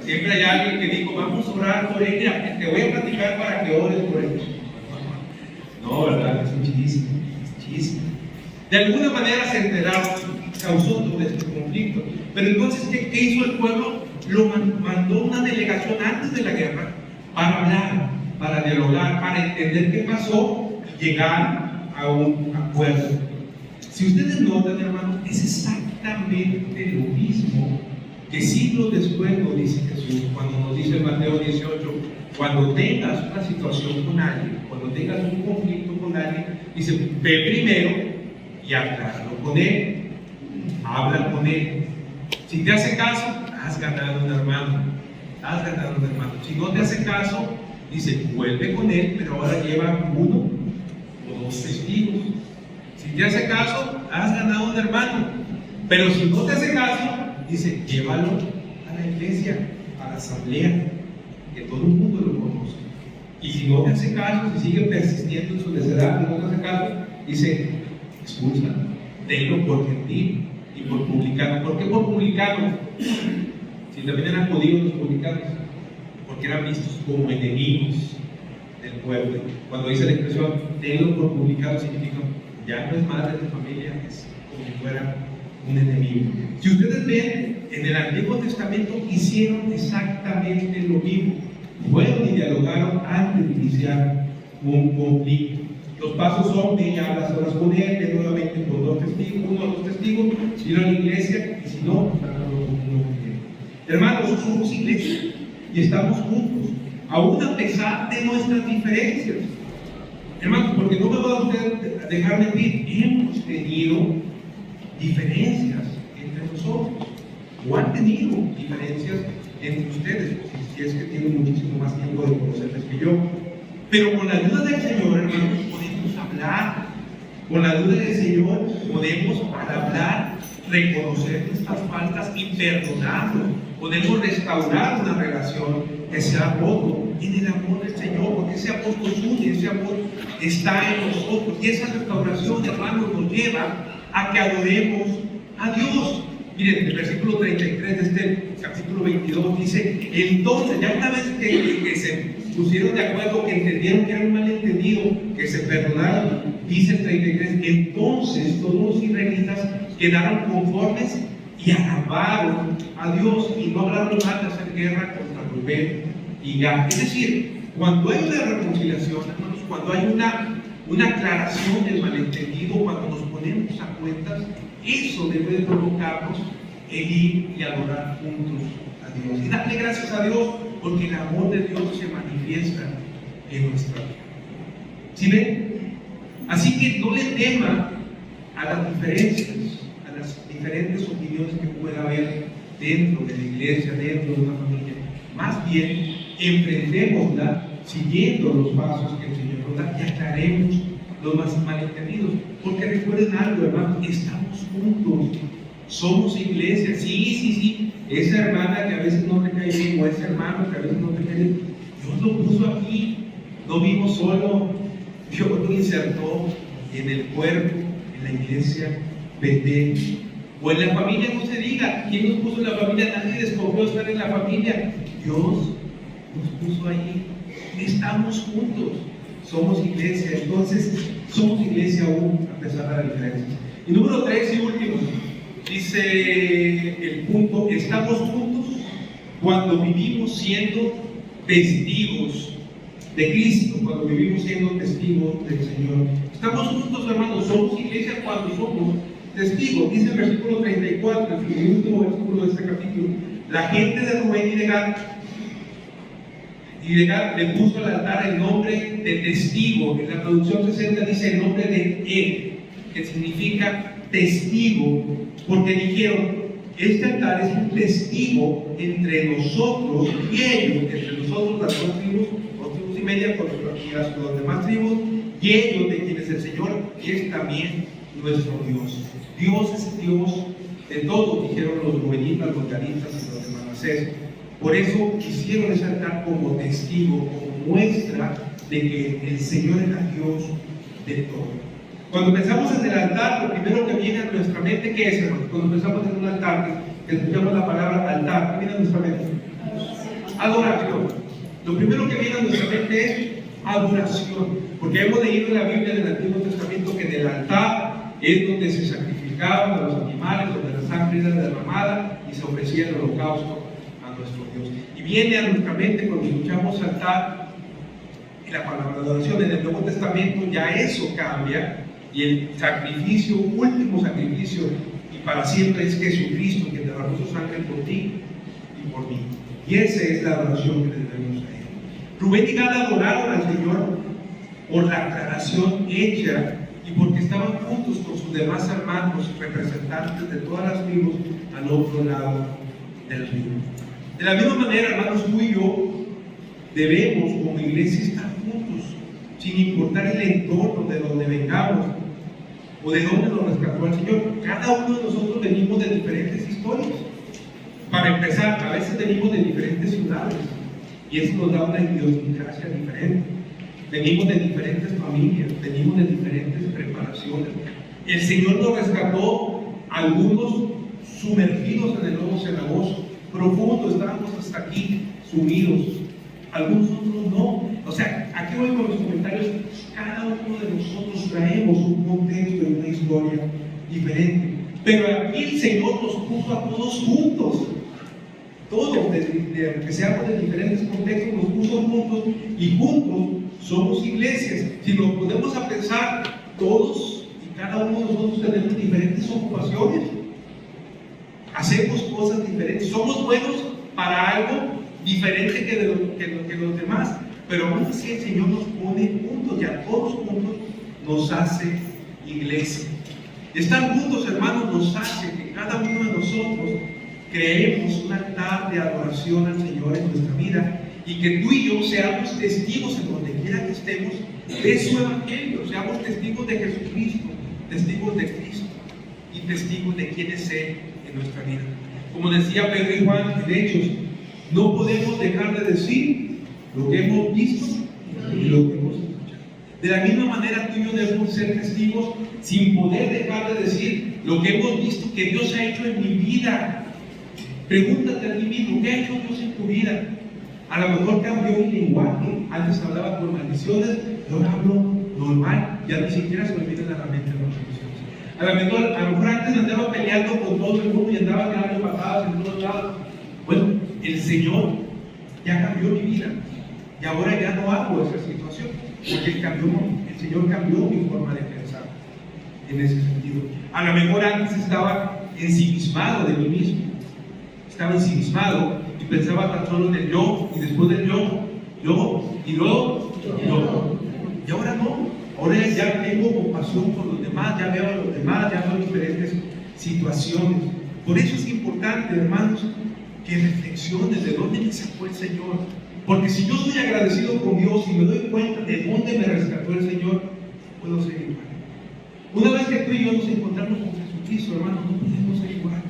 Siempre hay alguien que dijo, vamos a orar por ella, te voy a platicar para que ores por ella. No, ¿verdad? Es un chisme, De alguna manera se enteraron, causó todo este conflicto. Pero entonces, ¿qué hizo el pueblo? Mandó una delegación antes de la guerra para hablar, para dialogar, para entender qué pasó y llegar a un acuerdo. Si ustedes notan, hermanos, es exactamente lo mismo que siglos después nos dice Jesús, cuando nos dice en Mateo 18, cuando tengas una situación con alguien, cuando tengas un conflicto con alguien, dice, ve primero y acláralo con él, habla con él. Si te hace caso, has ganado un hermano, Si no te hace caso, dice, vuelve con él, pero ahora lleva 1 o 2 testigos. Si te hace caso, has ganado un hermano. Pero si no te hace caso, dice, llévalo a la iglesia, a la asamblea, que todo el mundo lo conozca. Y si no te hace caso, si sigue persistiendo en su necedad y no te hace caso, dice, expulsa, tenlo por gentil y por publicano. ¿Por qué por publicano? Si también eran judíos los publicanos, porque eran vistos como enemigos del pueblo. Cuando dice la expresión, tenlo por publicano, significa ya no es madre de tu familia, es como si fuera un enemigo. Si ustedes ven, en el Antiguo Testamento hicieron exactamente lo mismo. Fueron y dialogaron antes de iniciar un conflicto. Los pasos son: ve y hablas horas con él, ve nuevamente con 2 testigos, 1 o 2 testigos, si no a la iglesia, y si no, hermanos, somos iglesia y estamos juntos, aún a pesar de nuestras diferencias. Hermanos, porque no me va a usted dejar mentir, hemos tenido diferencias entre nosotros, o han tenido diferencias entre ustedes, si es que tienen muchísimo más tiempo de conocerles que yo. Pero con la ayuda del Señor, hermanos, podemos hablar. Con la ayuda del Señor podemos, al hablar, reconocer nuestras faltas y perdonarnos. Podemos restaurar una relación que se ha roto en el amor del Señor, porque ese amor nos une, ese amor está en nosotros. Y esa restauración, hermanos, nos lleva a que adoremos a Dios. Miren, el versículo 33 de este capítulo 22 dice: entonces, ya una vez que se pusieron de acuerdo, que entendieron que era un malentendido, que se perdonaron, dice el 33, entonces todos los israelitas quedaron conformes y alabaron a Dios, y no hablaron mal de hacer guerra contra Rubén y Gad. Es decir, cuando hay una reconciliación, hermanos, cuando hay una aclaración del malentendido, cuando nos ponemos a cuentas, eso debe de provocarnos el ir y adorar juntos a Dios y darle gracias a Dios, porque el amor de Dios se manifiesta en nuestra vida. ¿Sí ven? Así que no le tema a las diferencias, a las diferentes opiniones que pueda haber dentro de la iglesia, dentro de una familia. Más bien, enfrentémosla siguiendo los pasos que el Señor nos da y aclaremos los más malentendidos. Porque recuerden algo, hermanos, estamos juntos, somos iglesia. Sí, esa hermana que a veces no te cae bien, o ese hermano que a veces no te cae bien, Dios lo puso aquí, no vimos solo, Dios lo insertó en el cuerpo, en la iglesia, Betel. O en la familia, no se diga, ¿quién nos puso en la familia? Nadie escogió estar en la familia, Dios nos puso ahí. Estamos juntos, somos iglesia. Entonces somos iglesia aún a pesar de las diferencias. Y número 3 y último, dice el punto: estamos juntos cuando vivimos siendo testigos de Cristo, cuando vivimos siendo testigos del Señor. Estamos juntos, hermanos, somos iglesia cuando somos testigos. Dice el versículo 34, el último versículo de este capítulo: la gente de Rubén y de Gad le puso al altar el nombre de testigo. En la traducción 60 dice el nombre de él, que significa testigo, porque dijeron: este altar es un testigo entre nosotros y ellos, entre nosotros las dos tribus y media, con las demás tribus, y ellos, de quienes el Señor es también nuestro Dios. Dios es Dios de todos, dijeron los rubenitas, los gaditas y los de Manasés. Por eso quisieron ese altar como testigo, como muestra de que el Señor era Dios de todo. Cuando pensamos en el altar, lo primero que viene a nuestra mente, ¿qué es, hermano? Cuando pensamos en un altar, que escuchamos la palabra altar, ¿qué viene a nuestra mente? Adoración. Lo primero que viene a nuestra mente es adoración, porque hemos leído en la Biblia del Antiguo Testamento que en el altar es donde se sacrificaban a los animales, donde la sangre era derramada y se ofrecía el holocausto a nuestro Dios. Y viene a nuestra mente cuando escuchamos altar y la palabra de adoración. En el Nuevo Testamento ya eso cambia, y el sacrificio, último sacrificio y para siempre, es Jesucristo, quien derramó su sangre por ti y por mí. Y esa es la adoración que le debemos a Él. Rubén y Gad adoraron al Señor por la aclaración hecha y porque estaban juntos con sus demás hermanos, representantes de todas las tribus, al otro lado del río. De la misma manera, hermanos, tú y yo debemos, como iglesia, estar juntos, sin importar el entorno de donde vengamos o de dónde nos rescató el Señor. Cada uno de nosotros venimos de diferentes historias. Para empezar, a veces venimos de diferentes ciudades y eso nos da una idiosincrasia diferente. Venimos de diferentes familias, venimos de diferentes preparaciones. El Señor nos rescató, algunos sumergidos en el lodo cenagoso, profundo, estábamos hasta aquí, sumidos. Algunos otros no. O sea, aquí voy con los comentarios. Cada uno de nosotros traemos un contexto y una historia diferente. Pero aquí el Señor nos puso a todos juntos. Todos, que seamos de diferentes contextos, nos puso juntos y juntos somos iglesias. Si nos ponemos a pensar, todos y cada uno de nosotros tenemos diferentes ocupaciones, hacemos cosas diferentes, somos buenos para algo diferente que los demás, pero aún así el Señor nos pone juntos y a todos juntos nos hace iglesia. Estar juntos, hermanos, nos hace que cada uno de nosotros creemos un altar de adoración al Señor en nuestra vida y que tú y yo seamos testigos en donde quiera que estemos de su evangelio, seamos testigos de Jesucristo, testigos de Cristo y testigos de quién es Él en nuestra vida. Como decía Pedro y Juan en Hechos, no podemos dejar de decir lo que hemos visto y lo que hemos escuchado. De la misma manera, tú y yo debemos ser testigos sin poder dejar de decir lo que hemos visto que Dios ha hecho en mi vida. Pregúntate a ti mismo, ¿qué ha hecho Dios en tu vida? A lo mejor cambió mi lenguaje. Antes hablaba con maldiciones, ahora hablo normal, ya ni siquiera se me vienen a la mente las maldiciones. A lo mejor antes andaba peleando con todo el mundo y andaba dando patadas en todos lados. Bueno, el Señor ya cambió mi vida y ahora ya no hago esa situación, porque el Señor cambió mi forma de pensar en ese sentido. A lo mejor antes estaba ensimismado de mí mismo, estaba ensimismado y pensaba tan solo en el yo, y después del yo, y luego yo. Y ahora no, ahora ya tengo compasión por los demás, ya veo a los demás, ya veo diferentes situaciones. Por eso es importante, hermanos, que reflexiones de dónde me sacó el Señor. Porque si yo soy agradecido con Dios y me doy cuenta de dónde me rescató el Señor, puedo ser igual. Una vez que tú y yo nos encontramos con Jesucristo, hermanos, no podemos ser igual.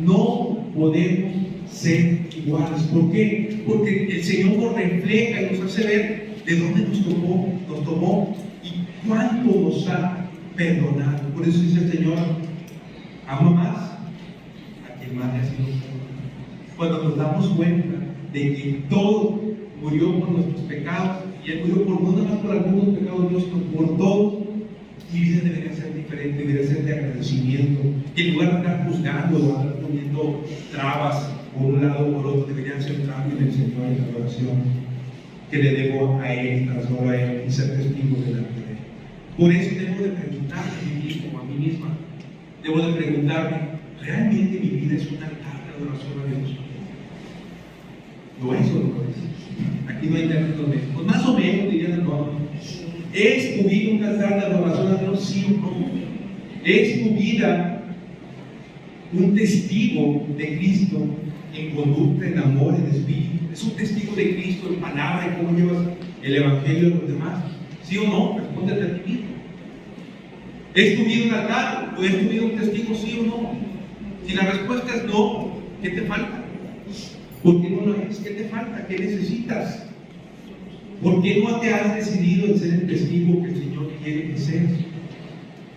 No podemos ser iguales. ¿Por qué? Porque el Señor nos refleja y nos hace ver de dónde nos tomó y cuánto nos ha perdonado. Por eso dice el Señor, ama más a quien más le ha sido perdonado. Cuando nos damos cuenta de que todo murió por nuestros pecados, y Él murió por no nada más por algunos pecados de Dios, sino por todos, mi vida debería ser diferente, debería ser de agradecimiento. Y en lugar de estar juzgando o estar poniendo trabas por un lado o por otro, debería ser un cambio en el Señor, en la oración que le debo a Él, tan solo a Él, y ser testigo delante de Él. Por eso debo de preguntarme a mí mismo, a mí misma, debo de preguntarme, ¿realmente mi vida es un altar de adoración a Dios? ¿Lo es o no lo es? Aquí no hay términos medios. Pues más o menos dirían, no. ¿Es tu vida un altar de adoración a Dios? Sí o no. ¿Es tu vida un testigo de Cristo en conducta, en amor, en espíritu? ¿Es un testigo de Cristo en palabra y cómo llevas el Evangelio a los demás? ¿Sí o no? Respóndete a ti mismo. ¿Es tu vida un altar o es tu vida un testigo? ¿Sí o no? Si la respuesta es no, ¿qué te falta? ¿Por qué no lo es? ¿Qué te falta? ¿Qué necesitas? ¿Por qué no te has decidido en ser el testigo que el Señor quiere que seas?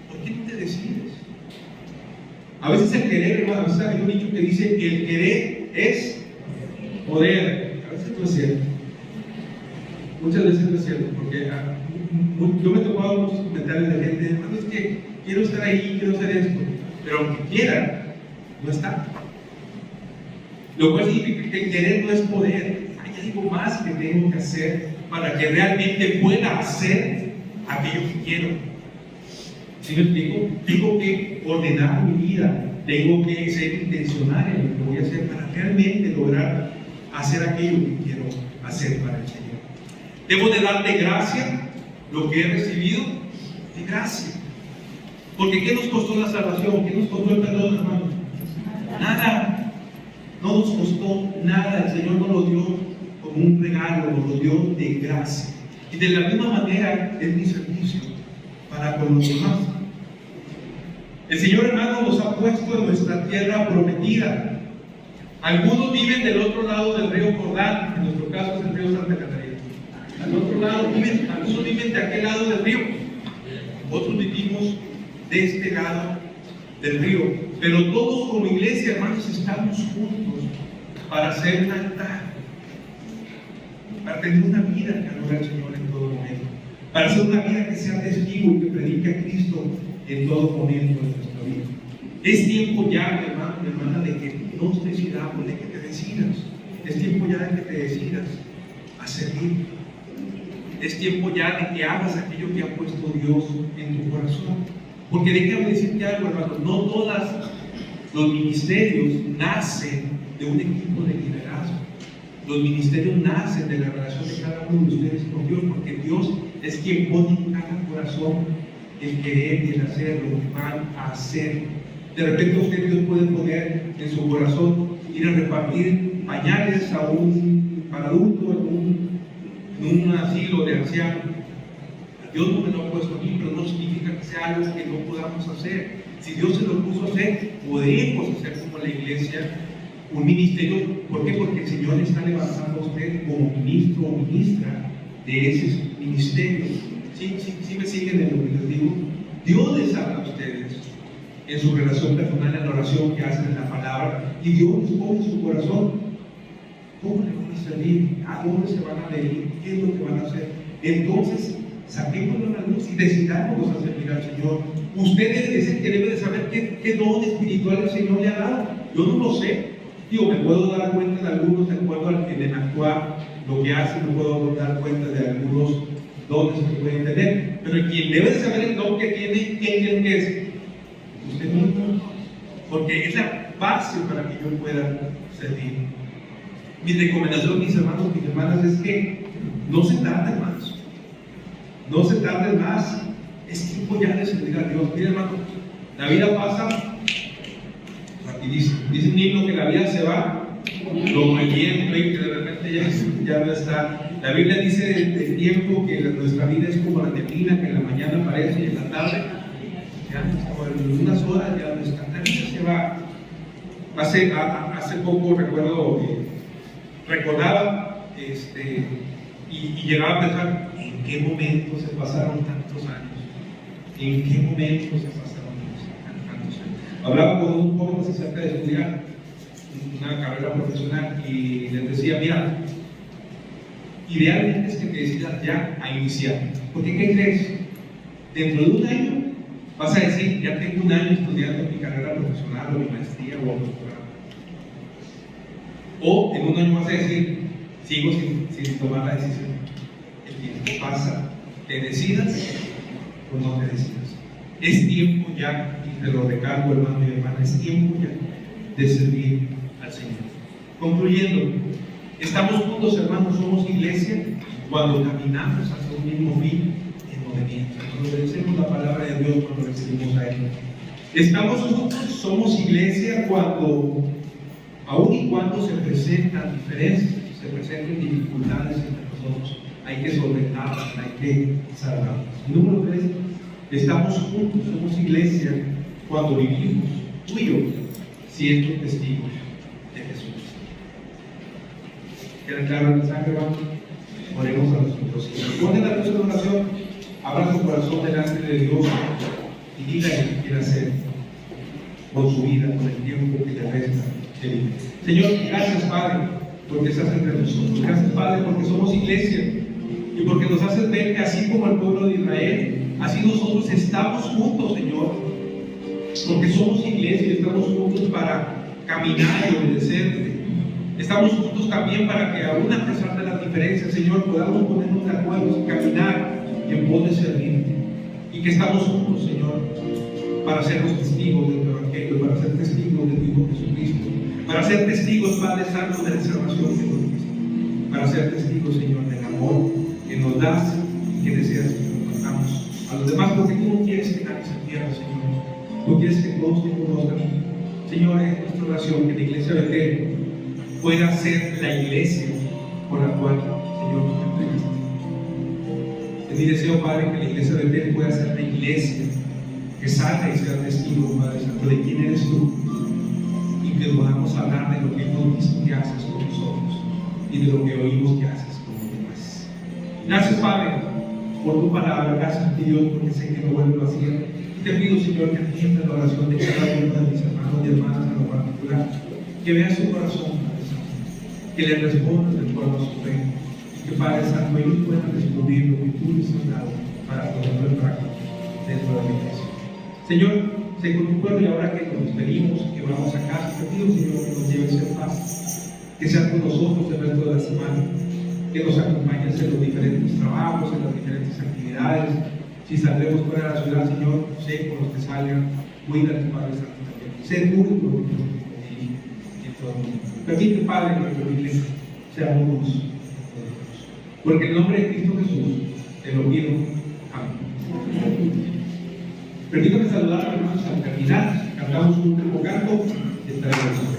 ¿Por qué no te decides? A veces el querer, hermanos, hay un dicho que dice que el querer es poder. A veces no es cierto. Muchas veces no es cierto, porque yo me he topado muchos comentarios de gente, hermano, es que quiero estar ahí, quiero hacer esto, pero aunque quiera, no está. Lo cual significa que el querer no es poder. Hay algo más que tengo que hacer para que realmente pueda hacer aquello que quiero. ¿Sí me explico? Tengo que ordenar mi vida, tengo que ser intencional en lo que voy a hacer para realmente lograr hacer aquello que quiero hacer para el Señor. Debo de darle gracia lo que he recibido, de gracia. Porque ¿qué nos costó la salvación? ¿Qué nos costó el perdón, hermano? Nada. No nos costó nada, el Señor nos lo dio como un regalo, nos lo dio de gracia. Y de la misma manera es mi servicio para con los demás. El Señor, hermano, nos ha puesto en nuestra tierra prometida. Algunos viven del otro lado del río Jordán, en nuestro caso es el río Santa Catarina. Al otro lado viven, algunos viven de aquel lado del río, otros vivimos de este lado del río. Pero todos como iglesia, hermanos, estamos juntos para hacer un altar, para tener una vida que adora al Señor en todo momento, para hacer una vida que sea testigo y que predique a Cristo en todo momento de nuestra vida. Es tiempo ya, mi hermano, mi hermana, de que nos decidamos, de que te decidas. Es tiempo ya de que te decidas a servir. Es tiempo ya de que hagas aquello que ha puesto Dios en tu corazón. Porque déjame decirte algo, hermano, no todos los ministerios nacen de un equipo de liderazgo. Los ministerios nacen de la relación de cada uno de ustedes con Dios, porque Dios es quien pone en cada corazón el querer y el hacer lo que van a hacer. De repente usted, Dios puede poner en su corazón ir a repartir pañales para adultos en un asilo de ancianos. Dios no me lo ha puesto a mí, pero no significa que sea algo que no podamos hacer. Si Dios se lo puso a hacer, podemos hacer como la iglesia un ministerio. ¿Por qué? Porque el Señor está levantando a usted como ministro o ministra de ese ministerio. ¿Sí me siguen en lo que les digo? Dios les habla a ustedes en su relación personal, en la oración que hacen, en la palabra, y Dios les pone en su corazón cómo le van a servir, a dónde se van a venir, qué es lo que van a hacer. Entonces, saquémoslo a la luz y decidamos a servir al Señor. Usted es el que debe de saber qué don espiritual el Señor le ha dado. Yo no lo sé. Digo, me puedo dar cuenta de algunos de acuerdo en el actuar, lo que hacen, me puedo dar cuenta de algunos dones que pueden tener. Pero quien debe de saber el don que tiene, ¿quién que es? Usted mismo. Porque es la base para que yo pueda servir. Mi recomendación, mis hermanos, mis hermanas, es que no se tarden más. No se tarden más. Es tiempo ya de servir a Dios. Mira, hermano, la vida pasa rapidísimo. Dice un himno que la vida se va como el viento y que de repente ya no está. La Biblia dice del tiempo que nuestra vida es como la neblina que en la mañana aparece y en la tarde, ya como en unas horas ya no está. La vida se va. Hace poco recordaba y llegaba a pensar en qué momento se pasaron tantos años. ¿En qué momento se pasaron tantos años? Hablaba con un joven acerca de estudiar una carrera profesional y les decía, mira, idealmente es que te decidas ya a iniciar. Porque ¿qué crees? Dentro de un año vas a decir, ya tengo un año estudiando mi carrera profesional o mi maestría o doctorado. O en un año vas a decir, sigo sin tomar la decisión. El tiempo pasa, te decidas o no te decidas. Es tiempo ya, y te lo recalco, hermano y hermana, es tiempo ya de servir al Señor. Concluyendo, estamos juntos, hermanos, somos iglesia cuando caminamos hacia un mismo fin en movimiento, cuando obedecemos la palabra de Dios, cuando le seguimos a Él. Estamos juntos, somos iglesia cuando, aun y cuando se presentan diferencias, se presentan dificultades entre nosotros, hay que solventarlas, hay que salvarlas. Número 3, estamos juntos, somos iglesia cuando vivimos, tú y yo, siendo testigos de Jesús. ¿Queda claro el mensaje, hermano? Oremos a nosotros. Pone la luz en oración, abra su corazón delante de Dios y diga lo que quiere hacer con su vida, con el tiempo que le resta de vida. Señor, gracias, Padre, porque estás entre nosotros. Gracias, Padre, porque somos iglesia y porque nos haces ver que así como el pueblo de Israel, así nosotros estamos juntos, Señor, porque somos iglesia y estamos juntos para caminar y obedecerte. Estamos juntos también para que, aún a pesar de las diferencias, Señor, podamos ponernos de acuerdo y caminar en pos de servirte. Y que estamos juntos, Señor, para ser los testigos de tu Evangelio, para ser testigos de tu Hijo Jesucristo, para ser testigos, Padre Santo, de la salvación que nos diste, para ser testigos, Señor, del amor que nos das y que deseas que compartamos a los demás, porque tú no quieres que nadie se pierda, Señor. Tú quieres que todos te conozcan. Señor, es nuestra oración que la iglesia de Betel pueda ser la iglesia por la cual, Señor, tú te entregaste. Es mi deseo, Padre, que la iglesia de Betel pueda ser la iglesia que salga y sea testigo, Padre Santo, de quién eres tú, y que podamos hablar de lo que hemos visto que haces con nosotros y de lo que oímos que haces con los demás. Gracias, Padre, por tu palabra. Gracias, Dios, porque sé que no vuelvo a hacer. Te pido, Señor, que atiendas la oración de cada uno de mis hermanos y hermanas en lo particular, que veas su corazón, Padre Santo, que le respondas de acuerdo a su fe, y que, Padre Santo, ellos puedan descubrir lo que tú les has dado para ponerlo en práctica dentro de la iglesia. Señor, sé con tu pueblo, y ahora que nos despedimos, que vamos a casa, te pido, Señor, que nos lleves en paz, que seas con nosotros el resto de la semana, que nos acompañes en los diferentes trabajos, en las diferentes actividades. Si saldremos fuera de la ciudad, Señor, sé con los que salgan, cuida a tu Padre Santo también. Sé tú y por en todo el mundo. Permite, Padre, que nuestra iglesia sea luz, porque en el nombre de Cristo Jesús te lo pido. Amén. Permítame saludar a mis hermanos al terminar. Cantamos un último canto y estaremos.